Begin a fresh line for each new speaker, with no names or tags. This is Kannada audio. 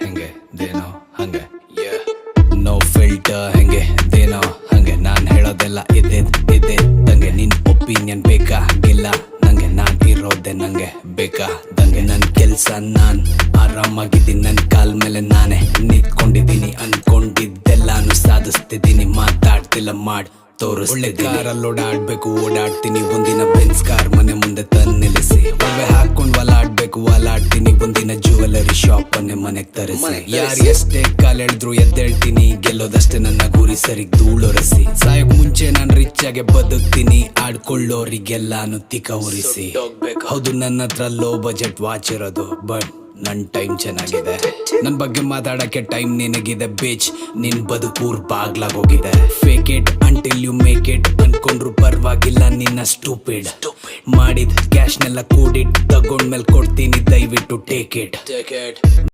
ಹೆಂಗೆ ದೇನೋ ಹಂಗೆ ನೋ ಫಿಲ್ಟರ್ ಹೆಂಗೆ ದೇನೋ ಹಂಗೆ ನಾನ್ ಹೇಳೋದೆಲ್ಲ ಇದ್ದಂಗೆ ನಿನ್ ಒಪಿನಿಯನ್ ಬೇಕಾಗಿಲ್ಲ ನಂಗೆ ನಾನ್ ಇರೋದೆ ನಂಗೆ ಬೇಕಾದಂಗೆ ನನ್ ಕೆಲ್ಸ ನಾನ್ ಆರಾಮಾಗಿದ್ದೀನಿ ನನ್ ಕಾಲ್ ಮೇಲೆ ನಾನೇ ನಿಂತ್ಕೊಂಡಿದ್ದೀನಿ ಅನ್ಕೊಂಡಿದ್ದೆಲ್ಲಾನು ಸಾಧಿಸ್ತಿದ್ದೀನಿ ಮಾತಾಡ್ತಿಲ್ಲ ಮಾಡ್ ತೋರಿಸ್ ಒಳ್ಳೆ ಕಾರಲ್ಲಿ ಓಡಾಡ್ಬೇಕು ಓಡಾಡ್ತೀನಿ ಒಂದಿನ ಬೆನ್ಸ್ ಕಾರ್ ಮನೆ ಮುಂದೆ ತಂದು ನಿಲ್ಲಿಸಿ ಒಳ್ಳೆ ಹಾಕೊಂಡ್ ವಾಲಾಡ್ತೀನಿ ಒಂದಿನ ಜ್ಯುವೆಲರಿ ಶಾಪ್ ಅನ್ನೆ ಮನೆಗ್ ತರಿಸಿ ಯಾರು ಎಷ್ಟೇ ಕಾಲೆಳೆದ್ರು ಎದ್ದೇಳ್ತೀನಿ ಗೆಲ್ಲೋದಷ್ಟೇ ನನ್ನ ಗುರಿ ಸರಿ ಧೂಳೊರೆಸಿ ಸಾಯಕ್ ಮುಂಚೆ ನಾನು ರಿಚ್ ಆಗಿ ಬದುಕ್ತೀನಿ ಆಡ್ಕೊಳ್ಳೋರಿಗೆಲ್ಲಾನು ತಿಕ್ಕ ಉರಿಸಿ ಹೌದು ನನ್ನ ಹತ್ರ ಲೋ ಬಜೆಟ್ ವಾಚ್ ಇರೋದು ಬಟ್ ನನ್ ಟೈಮ್ ಚೆನ್ನಾಗಿದೆ ನನ್ ಬಗ್ಗೆ ಮಾತಾಡಕ್ಕೆ ಟೈಮ್ ನಿನಗಿದೆ ಬೇಚ್ ನಿನ್ ಬದುಕೂರ್ ಬಾಗ್ಲಾಗೋಗಿದೆ fake it until you make it ಅನ್ಕೊಂಡ್ರು ಪರವಾಗಿಲ್ಲ ನಿನ್ನ ಸ್ಟೂಪಿಡ್ ಮಾಡಿದ್ ಕ್ಯಾಶ್ನೆಲ್ಲ ಕೂಡಿಟ್ ತಗೊಂಡ್ಮೇಲೆ ಕೊಡ್ತೀನಿ ದಯವಿಟ್ಟು ಟೇಕ್ ಇಟ್